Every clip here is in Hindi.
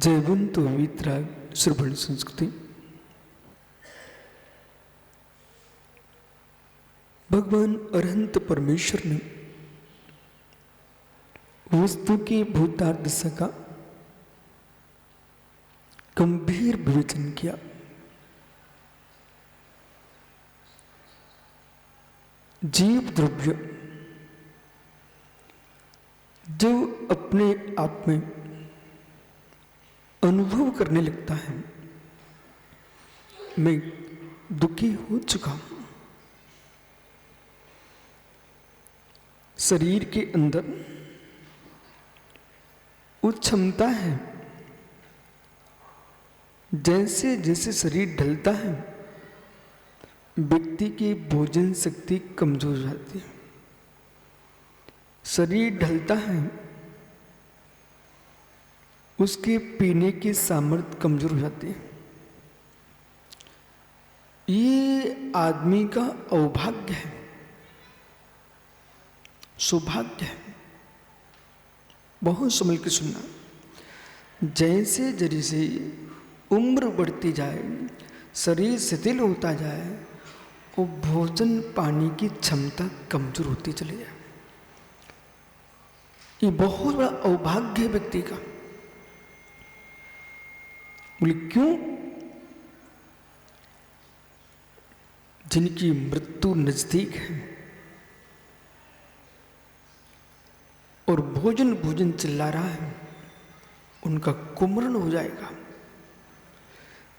जयवंत वितराग श्रवण संस्कृति। भगवान अरहंत परमेश्वर ने वस्तु की भूतार्थ दशा का गंभीर विवेचन किया। जीव द्रव्य जो अपने आप में अनुभव करने लगता है, मैं दुखी हो चुका हूं। शरीर के अंदर वो क्षमता है, जैसे जैसे शरीर ढलता है व्यक्ति की भोजन शक्ति कमजोर हो जाती है। शरीर ढलता है, उसके पीने की सामर्थ्य कमजोर हो जाती है। ये आदमी का अभाग्य है, सौभाग्य है। बहुत संभल के सुनना। जैसे जैसे उम्र बढ़ती जाए, शरीर शिथिल होता जाए, वो भोजन पानी की क्षमता कमजोर होती चली जाए। ये बहुत बड़ा अभाग्य है व्यक्ति का। बोले क्यों? जिनकी मृत्यु नजदीक है और भोजन भोजन चिल्ला रहा है, उनका कुमरण हो जाएगा।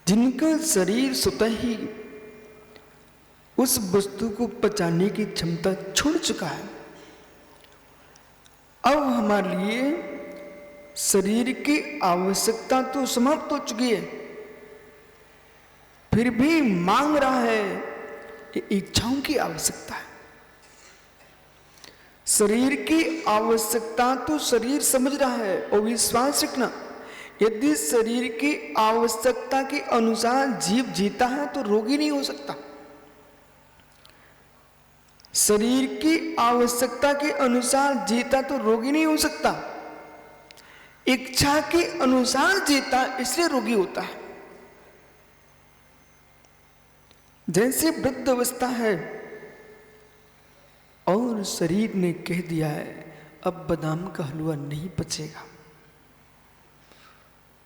जिनका शरीर स्वतः ही उस वस्तु को पचाने की क्षमता छोड़ चुका है, अब हमारे लिए शरीर की आवश्यकता तो समाप्त हो चुकी है, फिर भी मांग रहा है। ये इच्छाओं की आवश्यकता है। शरीर की आवश्यकता तो शरीर समझ रहा है। और विश्वास रखना, यदि शरीर की आवश्यकता के अनुसार जीव जीता है तो रोगी नहीं हो सकता। शरीर की आवश्यकता के अनुसार जीता तो रोगी नहीं हो सकता। इच्छा के अनुसार जीता इसलिए रोगी होता है। जैसे वृद्ध अवस्था है और शरीर ने कह दिया है अब बादाम का हलवा नहीं पचेगा,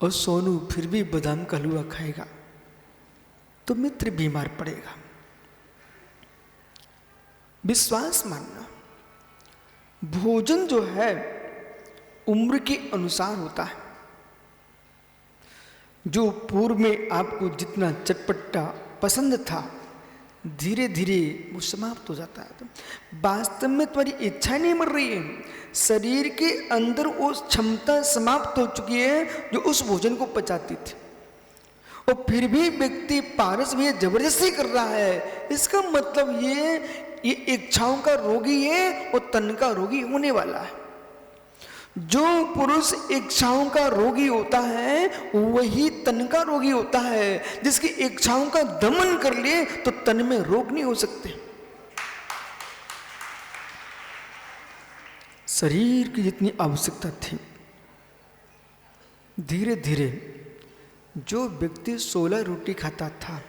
और सोनू फिर भी बादाम का हलवा खाएगा, तो मित्र बीमार पड़ेगा। विश्वास मानना, भोजन जो है उम्र के अनुसार होता है। जो पूर्व में आपको जितना चटपटा पसंद था, धीरे धीरे वो समाप्त हो जाता है। तो वास्तव में तुम्हारी इच्छा नहीं मर रही है, शरीर के अंदर वो क्षमता समाप्त हो चुकी है जो उस भोजन को पचाती थी। और फिर भी व्यक्ति पारस में जबरदस्ती कर रहा है। इसका मतलब ये इच्छाओं का रोगी है और तन का रोगी होने वाला है। जो पुरुष इच्छाओं का रोगी होता है वही तन का रोगी होता है। जिसकी इच्छाओं का दमन कर ले तो तन में रोग नहीं हो सकते। शरीर की जितनी आवश्यकता थी, धीरे धीरे जो व्यक्ति 16 रोटी खाता था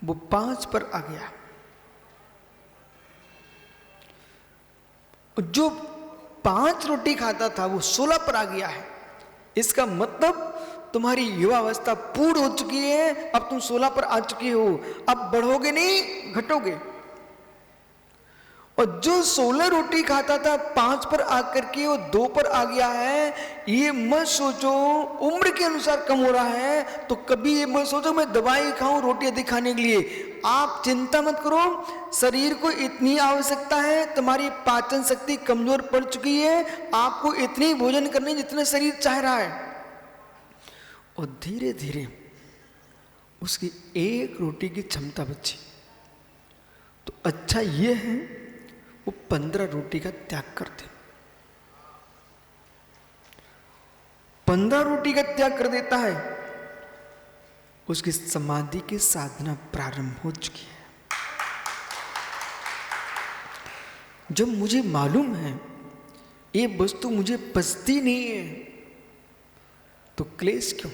वो 5 पर आ गया। जो 5 रोटी खाता था वो 16 पर आ गया है। इसका मतलब तुम्हारी युवावस्था पूर्ण हो चुकी है। अब तुम 16 पर आ चुके हो, अब बढ़ोगे नहीं, घटोगे। और जो 16 रोटी खाता था 5 पर आकर के वो 2 पर आ गया है। ये मत सोचो उम्र के अनुसार कम हो रहा है, तो कभी ये मत सोचो मैं दवाई खाऊं रोटी अधिक खाने के लिए। आप चिंता मत करो, शरीर को इतनी आवश्यकता है, तुम्हारी पाचन शक्ति कमजोर पड़ चुकी है, आपको इतनी भोजन करने जितना शरीर चाह रहा है। और धीरे धीरे उसकी 1 रोटी की क्षमता बची। तो अच्छा ये है वो 15 रोटी का त्याग कर दे। 15 रोटी का त्याग कर देता है, उसकी समाधि की साधना प्रारंभ हो चुकी है। जब मुझे मालूम है ये वस्तु मुझे पचती नहीं है, तो क्लेश क्यों?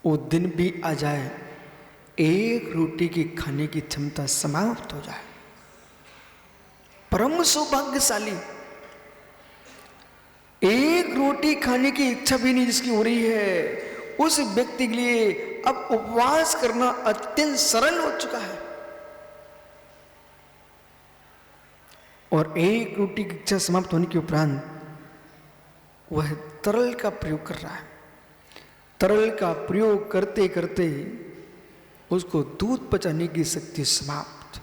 वो दिन भी आ जाए, एक रोटी की खाने की क्षमता समाप्त हो जाए, परम सौभाग्यशाली। एक रोटी खाने की इच्छा भी नहीं जिसकी हो रही है, उस व्यक्ति के लिए अब उपवास करना अत्यंत सरल हो चुका है। और एक रोटी की इच्छा समाप्त होने के उपरांत वह तरल का प्रयोग कर रहा है। तरल का प्रयोग करते करते उसको दूध पचाने की शक्ति समाप्त।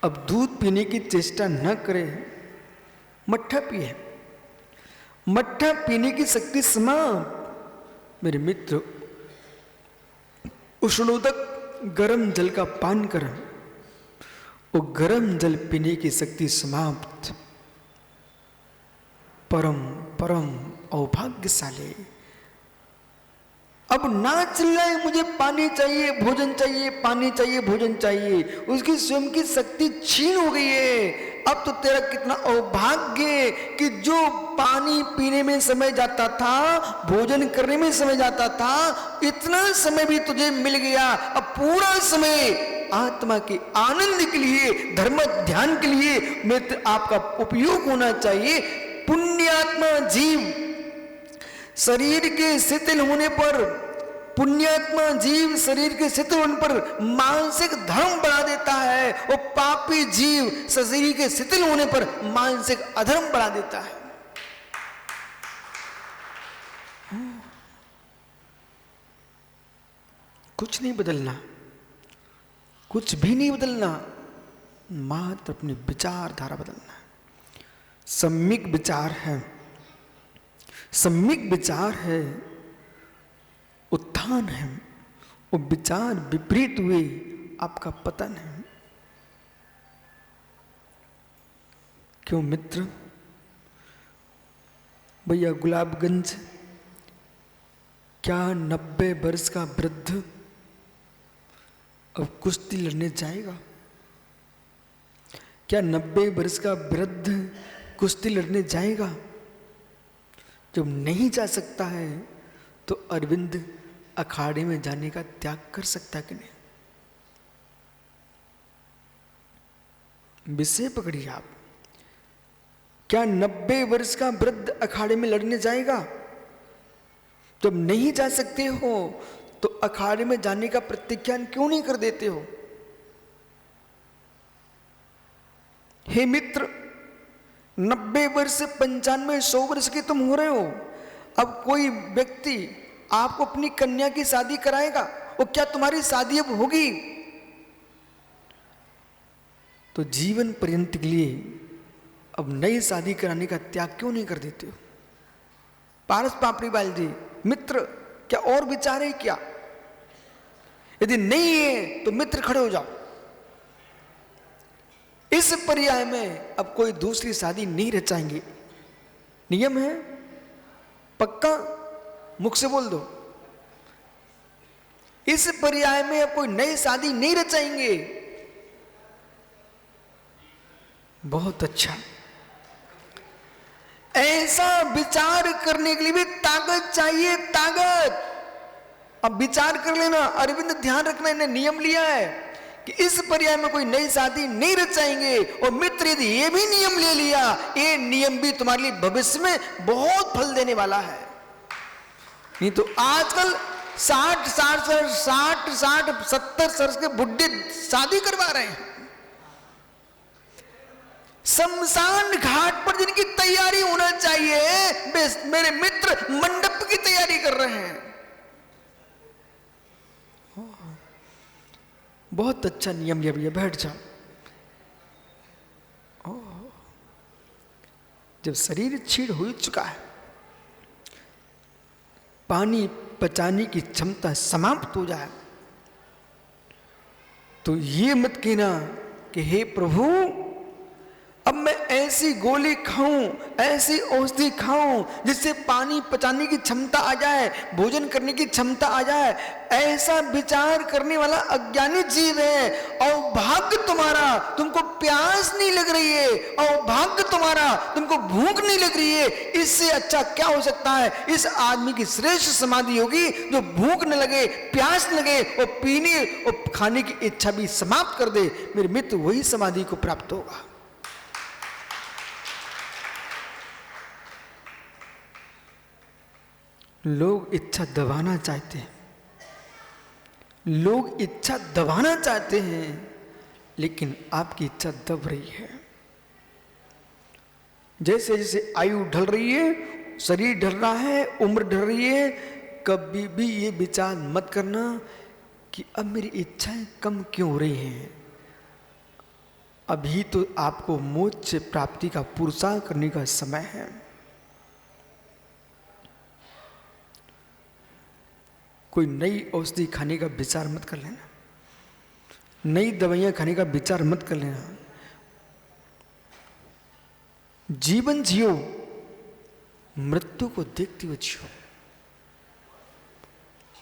अब दूध पीने की चेष्टा न करे, मट्ठा पिए, मट्ठा पीने की शक्ति समाप्त। मेरे मित्र, उष्णोदक गर्म जल का पान कर, वो गर्म जल पीने की शक्ति समाप्त। परम परम अभाग्यशाली। अब ना चिल्लाए मुझे पानी चाहिए, भोजन चाहिए, पानी चाहिए, भोजन चाहिए, उसकी स्वयं की शक्ति छीन हो गई है। अब तो तेरा कितना अभाग्य कि जो पानी पीने में समय जाता था, भोजन करने में समय जाता था, इतना समय भी तुझे मिल गया। अब पूरा समय आत्मा के आनंद के लिए, धर्म ध्यान के लिए मित्र आपका उपयोग होना चाहिए। पुण्यात्मा जीव शरीर के शिथिल होने पर, पुण्यात्मा जीव शरीर के शिथिल होने पर मानसिक धर्म बढ़ा देता है, और पापी जीव शरीर के शिथिल होने पर मानसिक अधर्म बढ़ा देता है। कुछ नहीं बदलना, कुछ भी नहीं बदलना, मात्र अपनी विचारधारा बदलना। सम्यक विचार है, सम्यक विचार है, उत्थान है। वो विचार विपरीत हुए आपका पतन है। क्यों मित्र? भैया गुलाबगंज, क्या 90 वर्ष का वृद्ध अब कुश्ती लड़ने जाएगा? क्या 90 वर्ष का वृद्ध कुश्ती लड़ने जाएगा? जब नहीं जा सकता है तो अरविंद अखाड़े में जाने का त्याग कर सकता कि नहीं? विषय पकड़िए आप। क्या 90 वर्ष का वृद्ध अखाड़े में लड़ने जाएगा? जब नहीं जा सकते हो तो अखाड़े में जाने का प्रतिज्ञान क्यों नहीं कर देते हो? हे मित्र, 90 वर्ष से 95, 100 वर्ष के तुम हो रहे हो। अब कोई व्यक्ति आपको अपनी कन्या की शादी कराएगा, और क्या तुम्हारी शादी अब होगी? तो जीवन पर्यंत के लिए अब नई शादी कराने का त्याग क्यों नहीं कर देते हो? पारस पापड़ीवाल जी, मित्र, क्या और विचार है क्या? यदि नहीं है तो मित्र खड़े हो जाओ। इस पर्याय में अब कोई दूसरी शादी नहीं रचाएंगे। नियम है, पक्का? मुख से बोल दो। इस पर्याय में अब कोई नई शादी नहीं रचाएंगे। बहुत अच्छा। ऐसा विचार करने के लिए भी ताकत चाहिए, ताकत। अब विचार कर लेना। अरविंद ध्यान रखना, इन्हें नियम लिया है कि इस पर्याय में कोई नई शादी नहीं रचाएंगे। और मित्र, यदि ये भी नियम ले लिया, ये नियम भी तुम्हारे लिए भविष्य में बहुत फल देने वाला है। नहीं तो आजकल 60, 70 वर्ष के बुढ़े शादी करवा रहे हैं। शमशान घाट पर जिनकी तैयारी होना चाहिए, मेरे मित्र मंडप की तैयारी कर रहे हैं। बहुत अच्छा नियम लिया भैया, बैठ जाओ। जब शरीर छीड़ हो चुका है, पानी पचाने की क्षमता समाप्त हो जाए, तो ये मत कहना कि हे प्रभु अब मैं ऐसी गोली खाऊं, ऐसी औषधि खाऊं जिससे पानी पचाने की क्षमता आ जाए, भोजन करने की क्षमता आ जाए, ऐसा विचार करने वाला अज्ञानी जीव है। और भाग्य तुम्हारा, तुमको प्यास नहीं लग रही है, और भाग्य तुम्हारा, तुमको भूख नहीं लग रही है। इससे अच्छा क्या हो सकता है? इस आदमी की श्रेष्ठ समाधि होगी जो भूख न लगे, प्यास न लगे, और पीने और खाने की इच्छा भी समाप्त कर दे। मेरे मित्र, वही समाधि को प्राप्त होगा। लोग इच्छा दबाना चाहते हैं, लोग इच्छा दबाना चाहते हैं, लेकिन आपकी इच्छा दब रही है। जैसे जैसे आयु ढल रही है, शरीर ढल रहा है, उम्र ढल रही है, कभी भी ये विचार मत करना कि अब मेरी इच्छाएं कम क्यों हो रही हैं। अभी तो आपको मोक्ष प्राप्ति का पुरुषार्थ करने का समय है। कोई नई औषधि खाने का विचार मत कर लेना, नई दवाइयां खाने का विचार मत कर लेना। जीवन जियो, मृत्यु को देखते हुए जियो।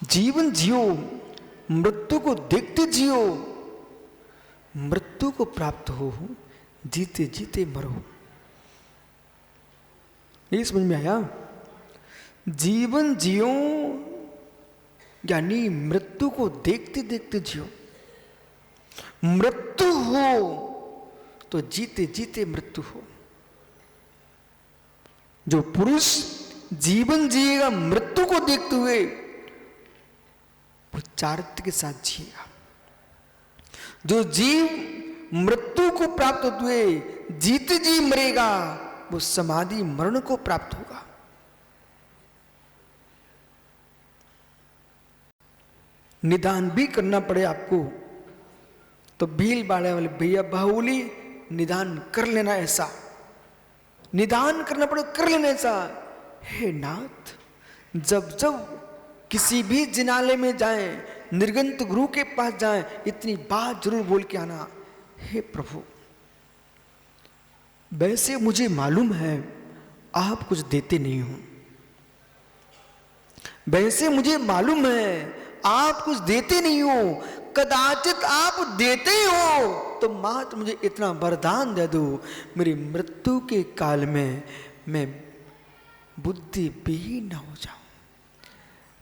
जीवन जियो, मृत्यु को देखते जियो। मृत्यु को प्राप्त हो, जीते जीते मरो। ये समझ में आया? जीवन जियो यानी मृत्यु को देखते देखते जियो। मृत्यु हो तो जीते जीते मृत्यु हो। जो पुरुष जीवन जिएगा मृत्यु को देखते हुए, वो चारित्र के साथ जिएगा। जो जीव मृत्यु को प्राप्त होते हुए जीते जी मरेगा, वो समाधि मरण को प्राप्त होगा। निदान भी करना पड़े आपको तो भील बाड़े वाले भैया बाहुली निदान कर लेना। ऐसा निदान करना पड़े, कर लेना ऐसा। हे नाथ, जब जब किसी भी जिनाले में जाएं, निर्गंत गुरु के पास जाएं, इतनी बात जरूर बोल के आना, हे प्रभु, वैसे मुझे मालूम है आप कुछ देते नहीं हो, वैसे मुझे मालूम है आप कुछ देते नहीं हो, कदाचित आप देते हो तो मात्र मुझे इतना वरदान दे दो, मेरी मृत्यु के काल में मैं बुद्धि विहीन न हो जाऊं,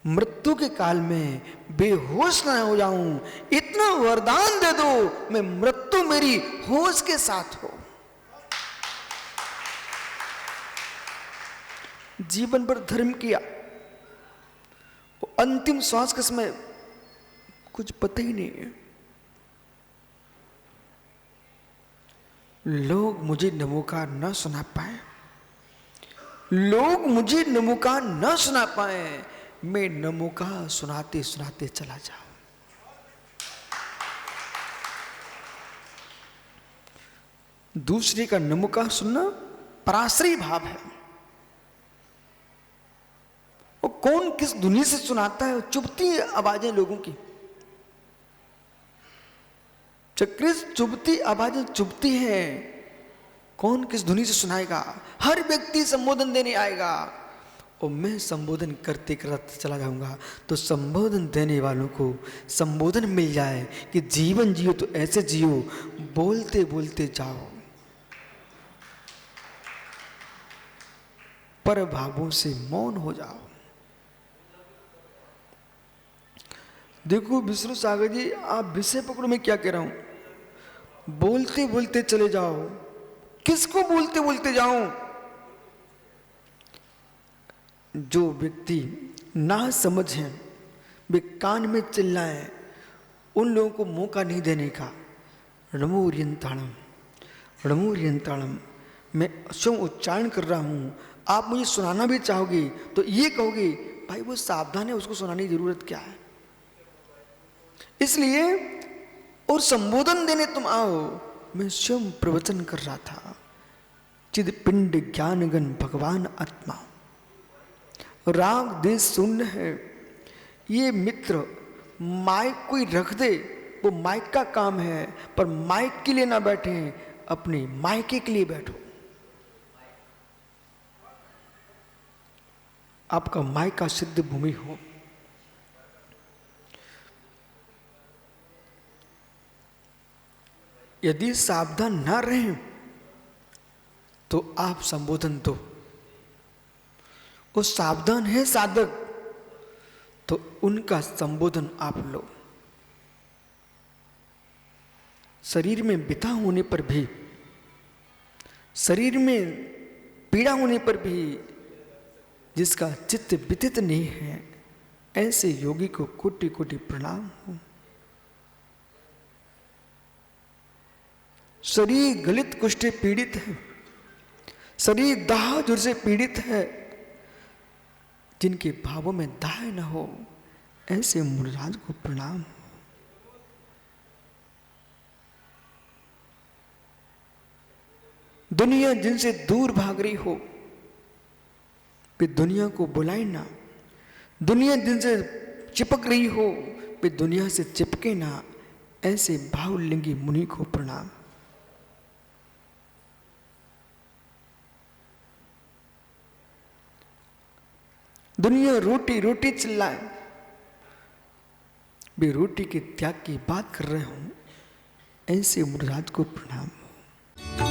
मृत्यु के काल में बेहोश न हो जाऊं। इतना वरदान दे दो, मैं मृत्यु मेरी होश के साथ हो। जीवन भर धर्म किया, अंतिम श्वास के समय कुछ पता ही नहीं है। लोग मुझे नमोकार न सुना पाए, लोग मुझे नमोकार न सुना पाए, मैं नमोकार सुनाते सुनाते चला जाऊं। दूसरे का नमोकार सुनना पराश्रय भाव है। वो कौन किस धुनी से सुनाता है, चुभती है आवाजें लोगों की, चक्री चुभती आवाजें चुभती हैं। कौन किस धुनी से सुनाएगा? हर व्यक्ति संबोधन देने आएगा और मैं संबोधन करते करते चला जाऊंगा, तो संबोधन देने वालों को संबोधन मिल जाए कि जीवन जियो तो ऐसे जियो, बोलते बोलते जाओ, पर भावों से मौन हो जाओ। देखो विष्णु सागर जी, आप विषय पकड़ो, मैं क्या कह रहा हूं। बोलते बोलते चले जाओ। किसको बोलते बोलते जाऊं? जो व्यक्ति ना समझ है, वे कान में चिल्लाएं, उन लोगों को मौका नहीं देने का। णमोरियंताणम, णमोरियंताणम, मैं स्वयं उच्चारण कर रहा हूं, आप मुझे सुनाना भी चाहोगे तो ये कहोगे भाई वो सावधान है, उसको सुनाने की जरूरत क्या है। इसलिए और संबोधन देने तुम आओ, मैं स्वयं प्रवचन कर रहा था। चिद पिंड ज्ञानगन भगवान आत्मा, राग देश शून्य है। ये मित्र माइक कोई रख दे, वो माइक का काम है, पर माइक के लिए ना बैठे, अपने मायके के लिए बैठो। आपका मायका सिद्ध भूमि हो। यदि सावधान ना रहें तो आप संबोधन दो। वो सावधान है साधक तो उनका संबोधन आप लो। शरीर में व्यथा होने पर भी, शरीर में पीड़ा होने पर भी जिसका चित्त व्यथित नहीं है, ऐसे योगी को कोटि कोटि प्रणाम हो। शरीर गलित कुष्ठ पीड़ित है, शरीर दाह जुर से पीड़ित है, जिनके भावों में दाह न हो, ऐसे मुनिराज को प्रणाम हो। दुनिया जिनसे दूर भाग रही हो, वे दुनिया को बुलाए ना। दुनिया जिनसे चिपक रही हो, वे दुनिया से चिपके ना। ऐसे भावलिंगी मुनि को प्रणाम। दुनिया रोटी रोटी चिल्लाए, वे रोटी के त्याग की बात कर रहे हो, ऐसे मुनिराज को प्रणाम हो।